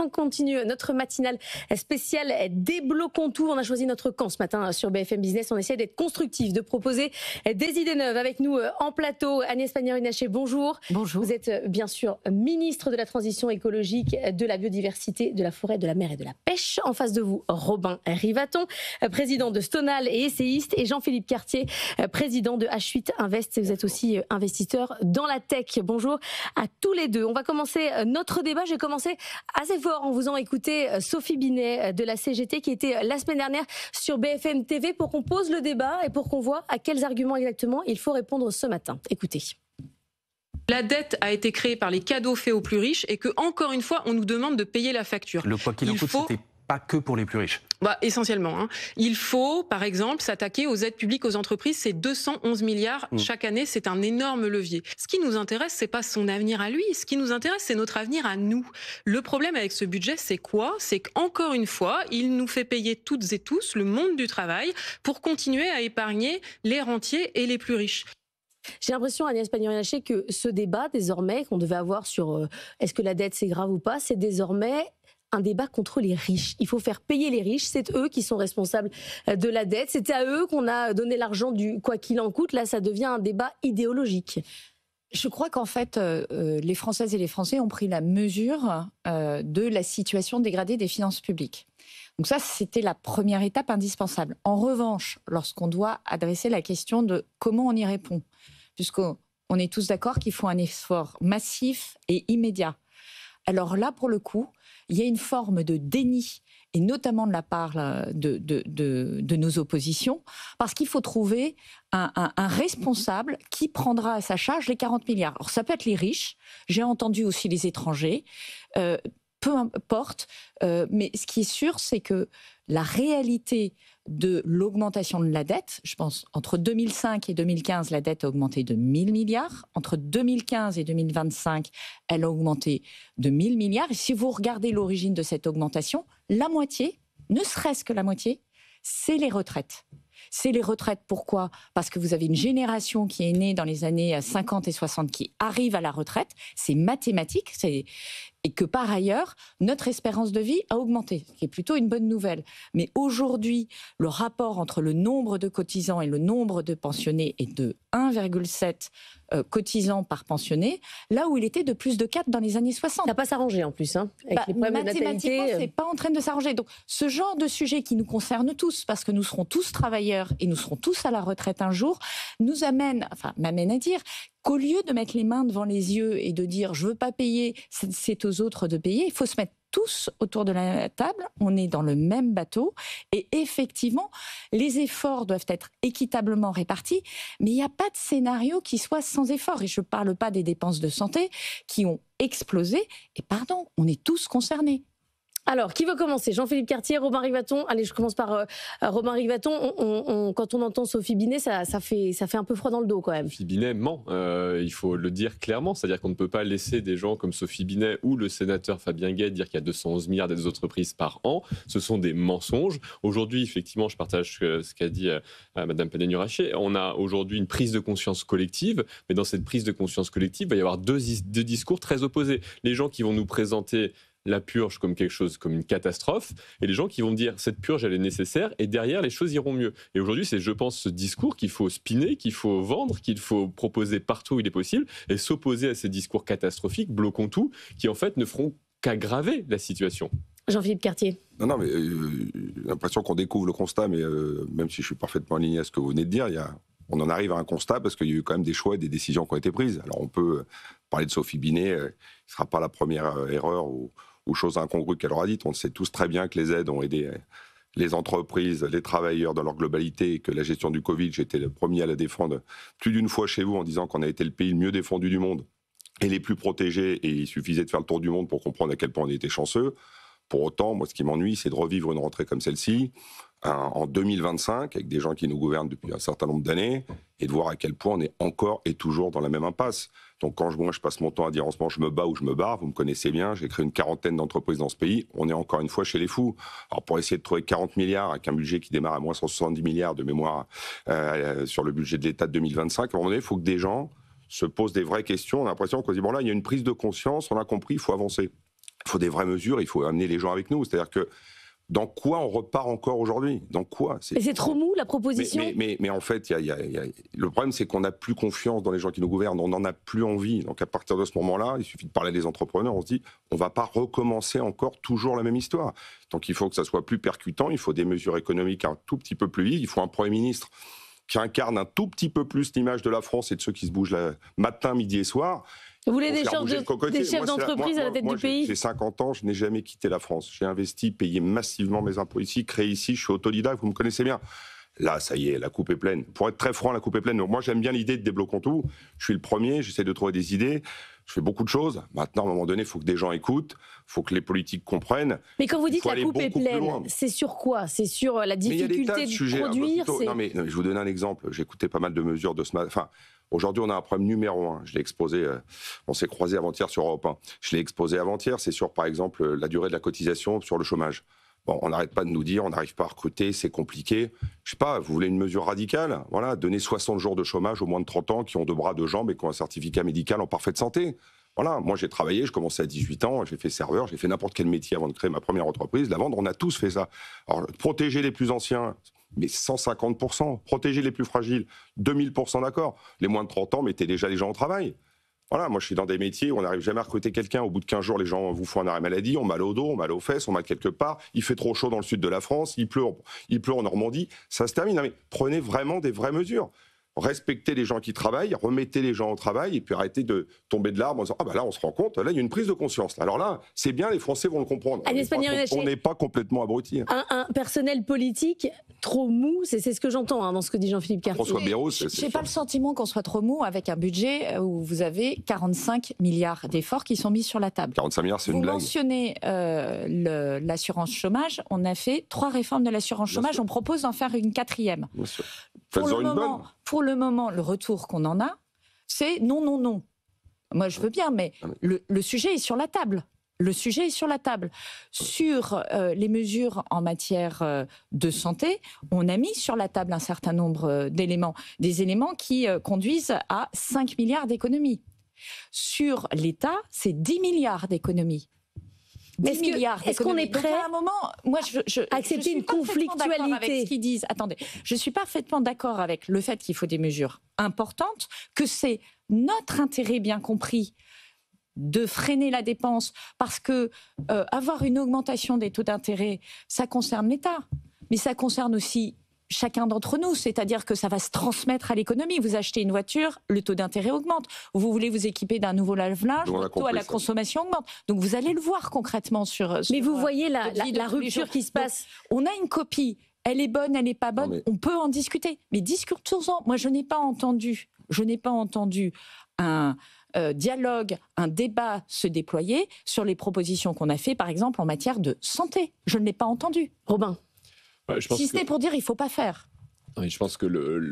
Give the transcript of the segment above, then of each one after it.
On continue notre matinale spéciale Débloquons tout. On a choisi notre camp ce matin sur BFM Business. On essaie d'être constructif, de proposer des idées neuves. Avec nous en plateau, Agnès Pannier-Runacher, bonjour. Bonjour. Vous êtes bien sûr ministre de la Transition écologique, de la biodiversité, de la forêt, de la mer et de la pêche. En face de vous, Robin Rivaton, président de Stonal et essayiste, et Jean-Philippe Cartier, président de H8 Invest. Vous êtes aussi investisseur dans la tech. Bonjour à tous les deux. On va commencer notre débat. J'ai commencé assez fort en vous en écouté Sophie Binet de la CGT qui était la semaine dernière sur BFM TV pour qu'on pose le débat et pour qu'on voit à quels arguments exactement il faut répondre ce matin. Écoutez. La dette a été créée par les cadeaux faits aux plus riches et que, encore une fois, on nous demande de payer la facture. Le quoi qu'il en coûte, c'était pas que pour les plus riches. Essentiellement. Il faut, par exemple, s'attaquer aux aides publiques aux entreprises. C'est 211 milliards chaque année. C'est un énorme levier. Ce qui nous intéresse, c'est pas son avenir à lui. Ce qui nous intéresse, c'est notre avenir à nous. Le problème avec ce budget, c'est quoi? C'est qu'encore une fois, il nous fait payer toutes et tous le monde du travail pour continuer à épargner les rentiers et les plus riches. J'ai l'impression, Agnès Pannier-Runacher, que ce débat, désormais, qu'on devait avoir sur est-ce que la dette, c'est grave ou pas, c'est désormais un débat contre les riches. Il faut faire payer les riches, c'est eux qui sont responsables de la dette, c'était à eux qu'on a donné l'argent du quoi qu'il en coûte, là ça devient un débat idéologique. Je crois qu'en fait, les Françaises et les Français ont pris la mesure de la situation dégradée des finances publiques. Donc ça, c'était la première étape indispensable. En revanche, lorsqu'on doit adresser la question de comment on y répond, puisqu'on est tous d'accord qu'il faut un effort massif et immédiat. Alors là, pour le coup, il y a une forme de déni, et notamment de la part de nos oppositions, parce qu'il faut trouver un responsable qui prendra à sa charge les 40 milliards. Alors ça peut être les riches, j'ai entendu aussi les étrangers, peu importe, mais ce qui est sûr, c'est que la réalité de l'augmentation de la dette, je pense, entre 2005 et 2015, la dette a augmenté de 1000 milliards. Entre 2015 et 2025, elle a augmenté de 1000 milliards. Et si vous regardez l'origine de cette augmentation, la moitié, ne serait-ce que la moitié, c'est les retraites. C'est les retraites, pourquoi? Parce que vous avez une génération qui est née dans les années 50 et 60 qui arrive à la retraite, c'est mathématique, et que par ailleurs, notre espérance de vie a augmenté, ce qui est plutôt une bonne nouvelle. Mais aujourd'hui, le rapport entre le nombre de cotisants et le nombre de pensionnés est de 1,7 cotisants par pensionné, là où il était de plus de 4 dans les années 60. Ça va pas s'arranger en plus, avec les problèmes de natalité. Mathématiquement, c'est pas en train de s'arranger. Donc, ce genre de sujet qui nous concerne tous, parce que nous serons tous travailleurs et nous serons tous à la retraite un jour, m'amène à dire qu'au lieu de mettre les mains devant les yeux et de dire je veux pas payer, c'est aux autres de payer, il faut se mettre tous autour de la table, on est dans le même bateau et effectivement, les efforts doivent être équitablement répartis, mais il n'y a pas de scénario qui soit sans effort. Et je ne parle pas des dépenses de santé qui ont explosé. Et pardon, on est tous concernés. Alors, qui veut commencer? Jean-Philippe Cartier, Robin Rivaton. Allez, je commence par Robin Rivaton. Quand on entend Sophie Binet, ça fait un peu froid dans le dos quand même. Sophie Binet ment, il faut le dire clairement. C'est-à-dire qu'on ne peut pas laisser des gens comme Sophie Binet ou le sénateur Fabien Gay dire qu'il y a 211 milliards d'aides aux entreprises par an. Ce sont des mensonges. Aujourd'hui, effectivement, je partage ce qu'a dit Mme Pannier-Runacher. On a aujourd'hui une prise de conscience collective, mais dans cette prise de conscience collective, il va y avoir deux discours très opposés. Les gens qui vont nous présenter la purge comme quelque chose, comme une catastrophe, et les gens qui vont dire cette purge elle est nécessaire et derrière les choses iront mieux. Et aujourd'hui c'est, je pense, ce discours qu'il faut spinner, qu'il faut vendre, qu'il faut proposer partout où il est possible et s'opposer à ces discours catastrophiques, bloquons tout, qui en fait ne feront qu'aggraver la situation. Jean-Philippe Cartier. Non, mais j'ai l'impression qu'on découvre le constat, mais même si je suis parfaitement aligné à ce que vous venez de dire, on en arrive à un constat parce qu'il y a eu quand même des choix et des décisions qui ont été prises. Alors on peut parler de Sophie Binet, ce ne sera pas la première erreur ou chose incongrue qu'elle aura dite. On sait tous très bien que les aides ont aidé les entreprises, les travailleurs dans leur globalité, et que la gestion du Covid, j'étais le premier à la défendre plus d'une fois chez vous en disant qu'on a été le pays le mieux défendu du monde et les plus protégés, et il suffisait de faire le tour du monde pour comprendre à quel point on était chanceux. Pour autant, moi, ce qui m'ennuie, c'est de revivre une rentrée comme celle-ci, en 2025, avec des gens qui nous gouvernent depuis un certain nombre d'années, et de voir à quel point on est encore et toujours dans la même impasse. Donc quand moi je passe mon temps à dire en ce moment je me bats ou je me barre, vous me connaissez bien, j'ai créé une quarantaine d'entreprises dans ce pays, on est encore une fois chez les fous. Alors pour essayer de trouver 40 milliards avec un budget qui démarre à moins 170 milliards de mémoire sur le budget de l'État de 2025, à un moment donné, il faut que des gens se posent des vraies questions. On a l'impression qu'on se dit, bon là, il y a une prise de conscience, on a compris, il faut avancer. Il faut des vraies mesures, il faut amener les gens avec nous. C'est-à-dire que dans quoi on repart encore aujourd'hui? Dans quoi? Et c'est trop mou, la proposition? Mais en fait, le problème, c'est qu'on n'a plus confiance dans les gens qui nous gouvernent. On n'en a plus envie. Donc à partir de ce moment-là, il suffit de parler des entrepreneurs. On se dit, on ne va pas recommencer encore toujours la même histoire. Donc il faut que ça soit plus percutant. Il faut des mesures économiques un tout petit peu plus vives. Il faut un Premier ministre qui incarne un tout petit peu plus l'image de la France et de ceux qui se bougent matin, midi et soir. Vous voulez des chefs d'entreprise à la tête du pays? J'ai 50 ans, je n'ai jamais quitté la France. J'ai investi, payé massivement mes impôts ici, créé ici, je suis autodidacte, vous me connaissez bien. Là, ça y est, la coupe est pleine. Pour être très franc, la coupe est pleine. Donc, moi, j'aime bien l'idée de Débloquons tout. Je suis le premier, j'essaie de trouver des idées. Je fais beaucoup de choses. Maintenant, à un moment donné, il faut que des gens écoutent, il faut que les politiques comprennent. Mais quand vous dites la coupe est pleine, c'est sur quoi? C'est sur la difficulté de produire? Non, mais je vous donne un exemple. J'ai écouté pas mal de mesures de ce matin. Enfin, aujourd'hui, on a un problème numéro 1. Je l'ai exposé, on s'est croisé avant-hier sur Europe 1. Je l'ai exposé avant-hier, c'est sur, par exemple, la durée de la cotisation sur le chômage. Bon, on n'arrête pas de nous dire, on n'arrive pas à recruter, c'est compliqué. Je sais pas, vous voulez une mesure radicale? Voilà, donner 60 jours de chômage aux moins de 30 ans qui ont 2 bras, 2 jambes et qui ont un certificat médical en parfaite santé. Voilà, moi j'ai travaillé, je commençais à 18 ans, j'ai fait serveur, j'ai fait n'importe quel métier avant de créer ma première entreprise. La vendre, on a tous fait ça. Alors, protéger les plus anciens, mais 150%. Protéger les plus fragiles, 2000% d'accord. Les moins de 30 ans, mettez déjà les gens au travail. Voilà, moi je suis dans des métiers où on n'arrive jamais à recruter quelqu'un. Au bout de 15 jours, les gens vous font un arrêt maladie, on mal au dos, on mal aux fesses, on mal quelque part. Il fait trop chaud dans le sud de la France, il pleut en Normandie. Ça se termine. Non, mais prenez vraiment des vraies mesures. Respectez les gens qui travaillent, remettez les gens au travail et puis arrêtez de tomber de l'arbre en disant « Ah ben là, on se rend compte, là, il y a une prise de conscience. » Alors là, c'est bien, les Français vont le comprendre. On n'est pas complètement abrutis. Un personnel politique trop mou, c'est ce que j'entends dans ce que dit Jean-Philippe Cartier. François Bayrou, je n'ai pas le sentiment qu'on soit trop mou avec un budget où vous avez 45 milliards d'efforts qui sont mis sur la table. 45 milliards, c'est une blague. Vous mentionnez l'assurance chômage. On a fait 3 réformes de l'assurance chômage. On propose d'en faire une 4e. Bien sûr. Pour le moment, le retour qu'on en a, c'est non, non, non. Moi, je veux bien, mais le sujet est sur la table. Le sujet est sur la table. Sur les mesures en matière de santé, on a mis sur la table un certain nombre d'éléments. Des éléments qui conduisent à 5 milliards d'économies. Sur l'État, c'est 10 milliards d'économies. Est-ce qu'on est prêt à un moment, moi, à accepter une conflictualité avec ce qu'ils disent. Attendez, je suis parfaitement d'accord avec le fait qu'il faut des mesures importantes, que c'est notre intérêt bien compris de freiner la dépense, parce que avoir une augmentation des taux d'intérêt, ça concerne l'État, mais ça concerne aussi chacun d'entre nous, c'est-à-dire que ça va se transmettre à l'économie. Vous achetez une voiture, le taux d'intérêt augmente. Vous voulez vous équiper d'un nouveau lave-linge, le taux à la consommation augmente. Donc vous allez le voir concrètement sur mais vous voyez la rupture qui se passe. Donc, on a une copie, elle est bonne, elle n'est pas bonne, on peut en discuter. Mais discutons-en. Moi, je n'ai pas entendu un dialogue, un débat se déployer sur les propositions qu'on a fait, par exemple, en matière de santé. Je ne l'ai pas entendu. Robin. Ouais, si c'était pour dire il ne faut pas faire. Oui, je pense que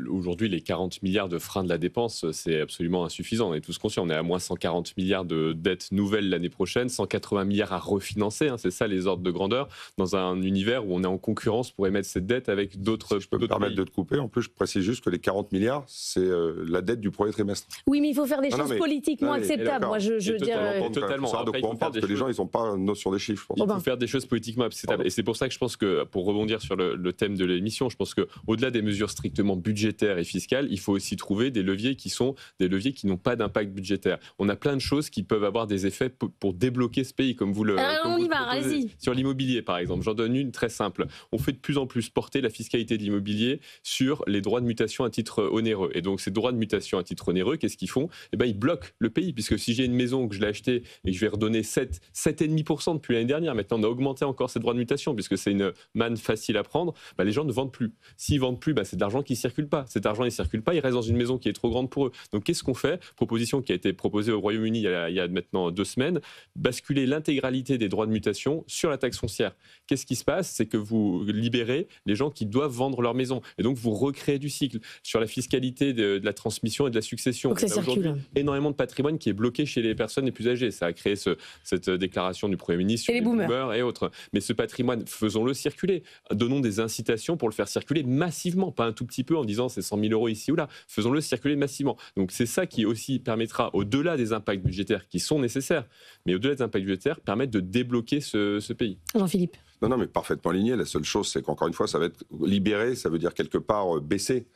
aujourd'hui, les 40 milliards de freins de la dépense, c'est absolument insuffisant. On est tous conscients. On est à moins 140 milliards de dettes nouvelles l'année prochaine, 180 milliards à refinancer. C'est ça les ordres de grandeur, dans un univers où on est en concurrence pour émettre cette dette avec d'autres. Si je peux me permettre de te couper. En plus, je précise juste que les 40 milliards, c'est la dette du premier trimestre. Oui, mais il faut faire des choses politiquement acceptables. Moi, je veux dire. Totalement. Après, de quoi on parle, parce que les gens, ils n'ont pas notion des chiffres. Il faut faire des choses politiquement acceptables. Et c'est pour ça que je pense que, pour rebondir sur le thème de l'émission, je pense qu'au-delà des mesures strictement budgétaires et fiscales, il faut aussi trouver des leviers qui sont des leviers qui n'ont pas d'impact budgétaire. On a plein de choses qui peuvent avoir des effets pour débloquer ce pays, comme vous le proposez. Sur l'immobilier, par exemple. J'en donne une très simple. On fait de plus en plus porter la fiscalité de l'immobilier sur les droits de mutation à titre onéreux. Et donc, ces droits de mutation à titre onéreux, qu'est-ce qu'ils font? Ils bloquent le pays, puisque si j'ai une maison que je l'ai achetée et que je vais redonner 7,5% depuis l'année dernière, maintenant on a augmenté encore ces droits de mutation, puisque c'est une manne facile à prendre, les gens ne vendent plus. S'ils vendent plus, c'est de l'argent qui ne circule pas. Cet argent, il ne circule pas, il reste dans une maison qui est trop grande pour eux. Donc, qu'est-ce qu'on fait? Proposition qui a été proposée au Royaume-Uni il y a maintenant 2 semaines, basculer l'intégralité des droits de mutation sur la taxe foncière. Qu'est-ce qui se passe? C'est que vous libérez les gens qui doivent vendre leur maison. Et donc, vous recréez du cycle. Sur la fiscalité de la transmission et de la succession, donc, on a aujourd'hui énormément de patrimoine qui est bloqué chez les personnes les plus âgées. Ça a créé cette déclaration du Premier ministre sur les boomers et autres. Mais ce patrimoine, faisons-le circuler. Donnons des incitations pour le faire circuler massivement, pas un tout petit peu en disant c'est 100 000 € ici ou là. Faisons-le circuler massivement. Donc c'est ça qui aussi permettra, au-delà des impacts budgétaires qui sont nécessaires, mais au-delà des impacts budgétaires, permettre de débloquer ce pays. Jean-Philippe. Non, mais parfaitement aligné. La seule chose, c'est qu'encore une fois, ça va être libéré, ça veut dire quelque part baisser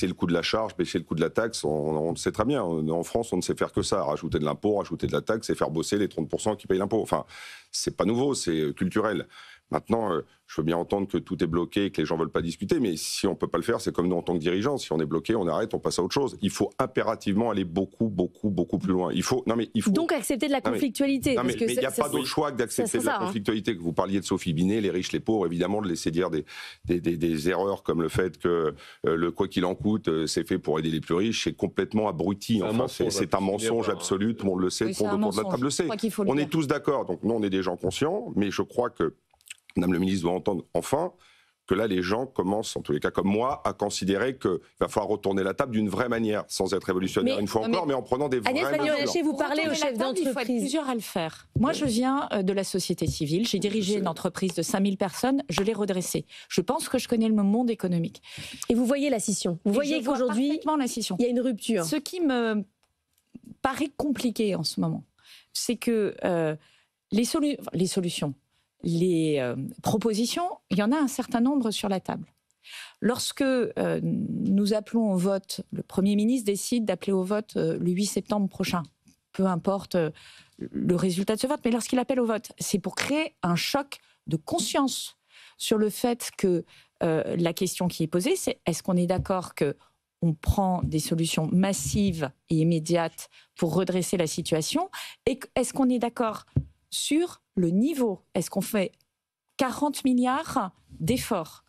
le coût de la charge, baisser le coût de la taxe, on le sait très bien. En France, on ne sait faire que ça, rajouter de l'impôt, rajouter de la taxe et faire bosser les 30% qui payent l'impôt. Enfin, c'est pas nouveau, c'est culturel. Maintenant, je veux bien entendre que tout est bloqué et que les gens veulent pas discuter, mais si on peut pas le faire, c'est comme nous en tant que dirigeants. Si on est bloqué, on arrête, on passe à autre chose. Il faut impérativement aller beaucoup plus loin. Il faut donc accepter de la conflictualité. Mais il n'y a pas d'autre choix que d'accepter de la conflictualité. Que vous parliez de Sophie Binet, les riches, les pauvres, évidemment, de laisser dire des erreurs comme le fait que le quoi qu'il en coûte, c'est fait pour aider les plus riches, c'est complètement abruti. Enfin, c'est un mensonge absolu. Tout le monde le sait, tout le monde autour de la table le sait. On est tous d'accord. Donc nous, on est des gens conscients, mais je crois que Madame le ministre doit entendre enfin que là, les gens commencent, en tous les cas comme moi, à considérer qu'il va falloir retourner la table d'une vraie manière, sans être révolutionnaire une fois encore, mais en prenant des vraies mesures. Agnès Pannier-Runacher, vous parlez aux chefs d'entreprise. Il faut être plusieurs à le faire. Moi, je viens de la société civile. J'ai dirigé une entreprise de 5000 personnes. Je l'ai redressée. Je pense que je connais le monde économique. Et vous voyez la scission. Vous voyez qu'aujourd'hui, il y a une rupture. Ce qui me paraît compliqué en ce moment, c'est que les solutions, les propositions, il y en a un certain nombre sur la table. Lorsque nous appelons au vote, le Premier ministre décide d'appeler au vote le 8 septembre prochain, peu importe le résultat de ce vote, mais lorsqu'il appelle au vote, c'est pour créer un choc de conscience sur le fait que la question qui est posée, c'est est-ce qu'on est d'accord qu'on prend des solutions massives et immédiates pour redresser la situation, et est-ce qu'on est d'accord sur le niveau? Est-ce qu'on fait 40 milliards d'efforts?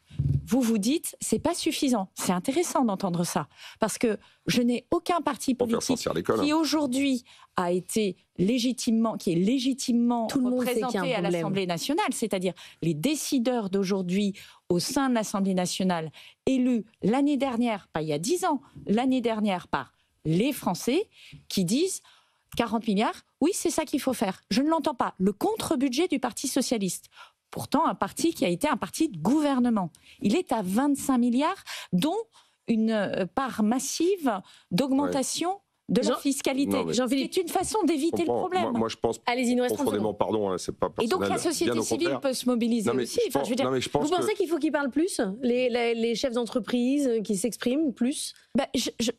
Vous dites, c'est pas suffisant. C'est intéressant d'entendre ça. Parce que je n'ai aucun parti politique qui aujourd'hui a été légitimement représenté à l'Assemblée nationale, c'est-à-dire les décideurs d'aujourd'hui au sein de l'Assemblée nationale, élus l'année dernière, pas il y a 10 ans, l'année dernière par les Français, qui disent 40 milliards, oui, c'est ça qu'il faut faire. Je ne l'entends pas. Le contre-budget du Parti socialiste. Pourtant, un parti qui a été un parti de gouvernement. Il est à 25 milliards, dont une part massive d'augmentation de la fiscalité. C'est une façon d'éviter le problème. Moi, je pense profondément, pardon, c'est pas personnel. Et donc la société civile peut se mobiliser aussi. Vous pensez qu'il faut qu'ils parlent plus, les chefs d'entreprise qui s'expriment plus?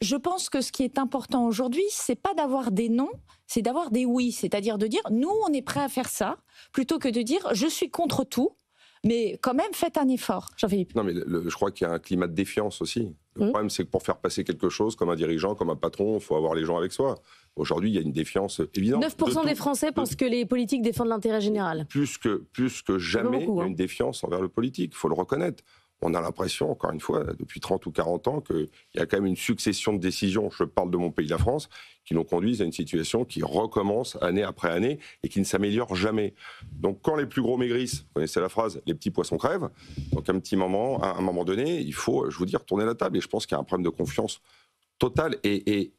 Je pense que ce qui est important aujourd'hui, c'est pas d'avoir des non, c'est d'avoir des oui. C'est-à-dire de dire, nous, on est prêt à faire ça, plutôt que de dire, je suis contre tout, mais quand même, faites un effort. Jean-Philippe. Non, mais je crois qu'il y a un climat de défiance aussi. Le problème, c'est que pour faire passer quelque chose, comme un dirigeant, comme un patron, il faut avoir les gens avec soi. Aujourd'hui, il y a une défiance évidente. 9% des Français pensent que les politiques défendent l'intérêt général. Plus que jamais, il y a une défiance envers le politique, il faut le reconnaître. On a l'impression, encore une fois, depuis 30 ou 40 ans, qu'il y a quand même une succession de décisions, je parle de mon pays, la France, qui nous conduisent à une situation qui recommence année après année et qui ne s'améliore jamais. Donc quand les plus gros maigrissent, vous connaissez la phrase, les petits poissons crèvent, donc à un moment donné, il faut, je vous dis, retourner la table. Et je pense qu'il y a un problème de confiance totale. Et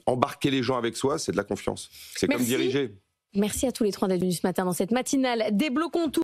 embarquer les gens avec soi, c'est de la confiance. C'est comme diriger. Merci à tous les trois d'être venus ce matin dans cette matinale. Débloquons tout.